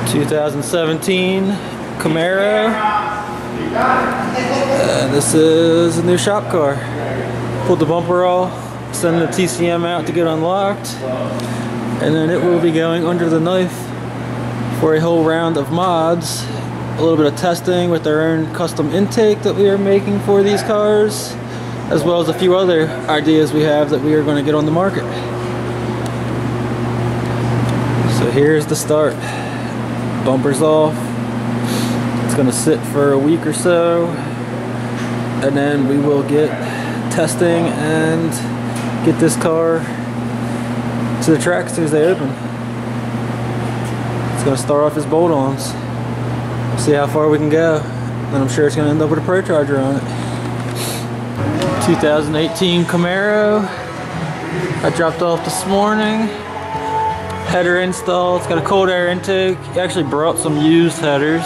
2017 Camaro. This is a new shop car. Pulled the bumper off, send the TCM out to get unlocked, and then it will be going under the knife for a whole round of mods. A little bit of testing with our own custom intake that we are making for these cars, as well as a few other ideas we have that we are going to get on the market. So here's the start. Bumper's off. It's going to sit for a week or so, and then we will get testing and get this car to the track as soon as they open. It's going to start off as bolt-ons. See how far we can go. Then I'm sure it's going to end up with a Pro Charger on it. 2018 Camaro. I dropped off this morning. Header install. It's got a cold air intake. He actually brought some used headers.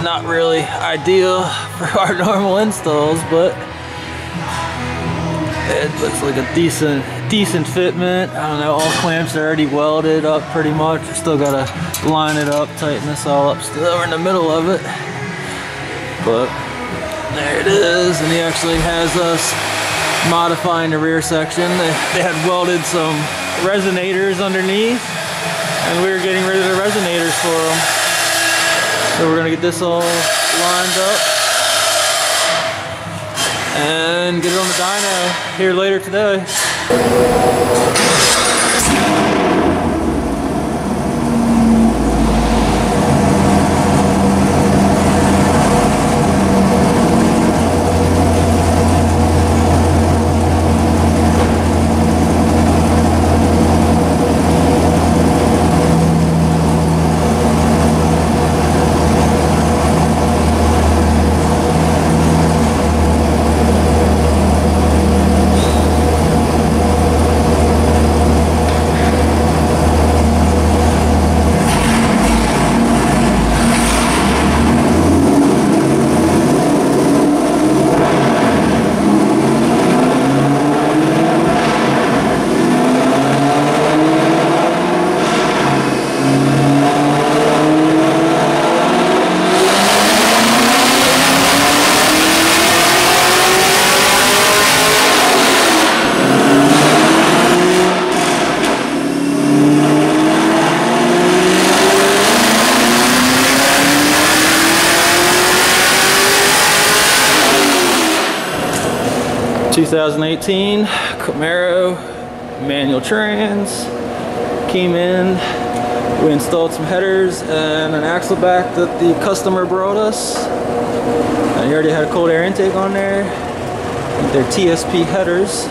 Not really ideal for our normal installs, but it looks like a decent fitment. I don't know, all clamps are already welded up pretty much. Still gotta line it up, tighten this all up. Still in the middle of it, but there it is. And he actually has us modifying the rear section. They had welded some resonators underneath, and we were getting rid of the resonators for them. So we're gonna get this all lined up and get it on the dyno here later today. 2018 Camaro manual trans. Came in, we installed some headers and an axle back that the customer brought us. And he already had a cold air intake on there. They're TSP headers.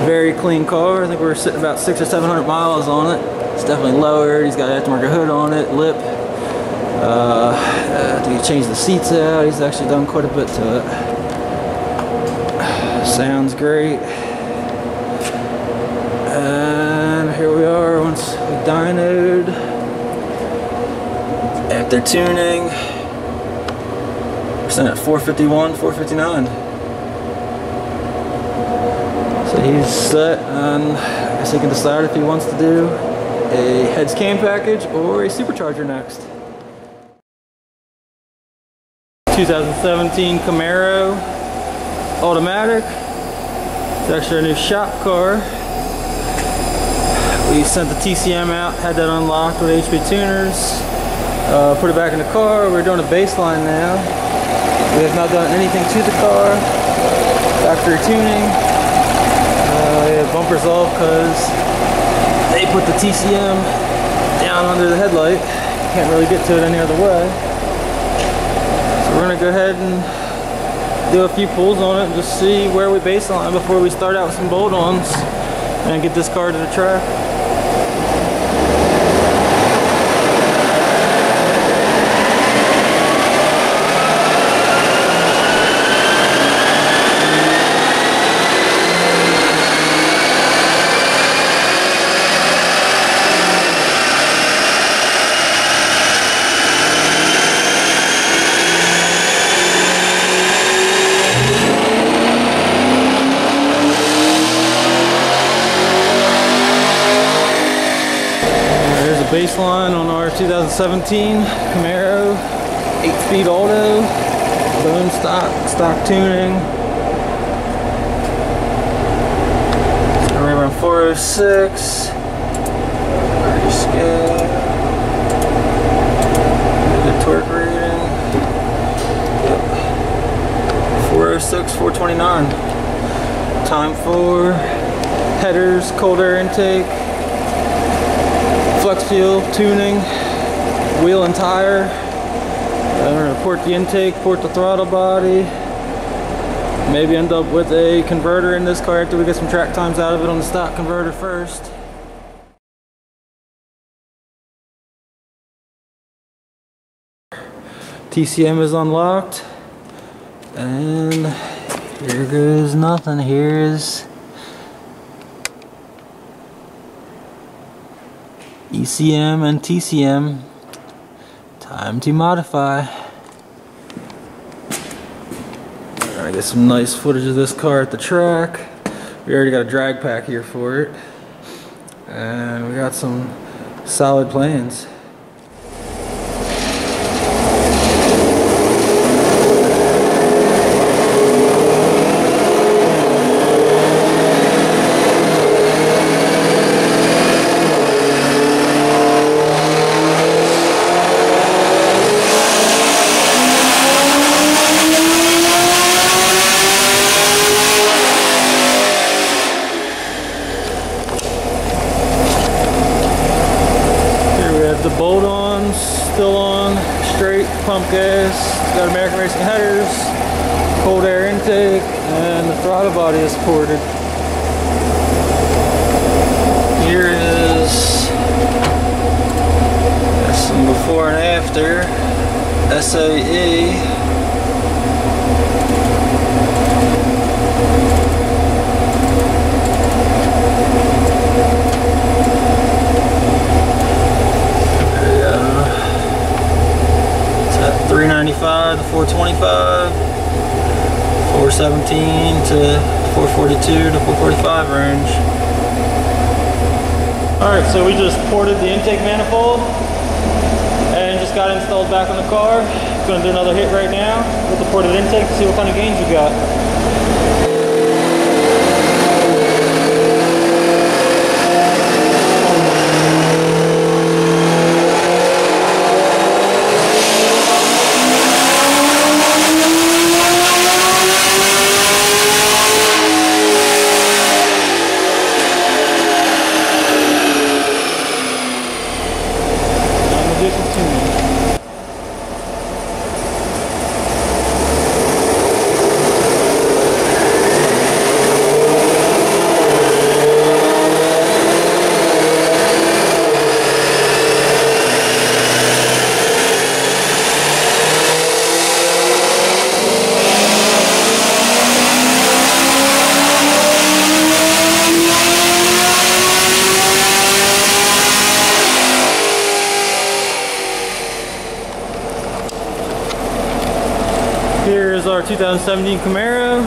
Very clean car. I think we're sitting about 600 or 700 miles on it. It's definitely lowered. He's got an aftermarket hood on it, lip. I think he changed the seats out. He's actually done quite a bit to it. Sounds great. And here we are once we dynoed. After tuning, we're sitting at 451, 459. So he's set, and I guess he can decide if he wants to do a heads cam package or a supercharger next. 2017 Camaro automatic. It's actually a new shop car. We sent the TCM out, had that unlocked with HPA Tuners, put it back in the car. We're doing a baseline now. We have not done anything to the car. Factory tuning. Yeah, bumpers off because they put the TCM down under the headlight. Can't really get to it any other way. So we're gonna go ahead and do a few pulls on it and just see where we baseline before we start out with some bolt-ons and get this car to the track. Baseline on our 2017 Camaro 8-speed auto, bone stock tuning. Right around 406. Pretty scale. Good torque rating. Yep. 406, 429. Time for headers, cold air intake, flex fuel, tuning, wheel and tire. I'm going to port the intake, port the throttle body. Maybe end up with a converter in this car after we get some track times out of it on the stock converter first. TCM is unlocked. And here goes nothing. Here is ECM and TCM. Time to modify. I get some nice footage of this car at the track. We already got a drag pack here for it. And we got some solid plans. The bolt-ons still on, straight pump gas, got American Racing headers, cold air intake, and the throttle body is ported. Here is some before and after SAE. $395 to $425, $417 to $442 to $445 range. Alright, so we just ported the intake manifold and just got installed back on the car. Going to do another hit right now with the ported intake to see what kind of gains we got. Here's our 2017 Camaro.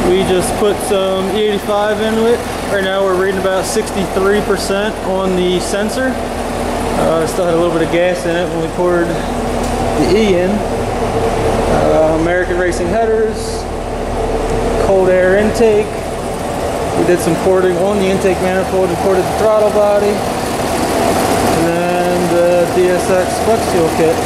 We just put some E85 into it. Right now we're reading about 63% on the sensor. Still had a little bit of gas in it when we poured the E in. American Racing headers, cold air intake. We did some porting on the intake manifold and ported the throttle body. And then the DSX flex fuel kit.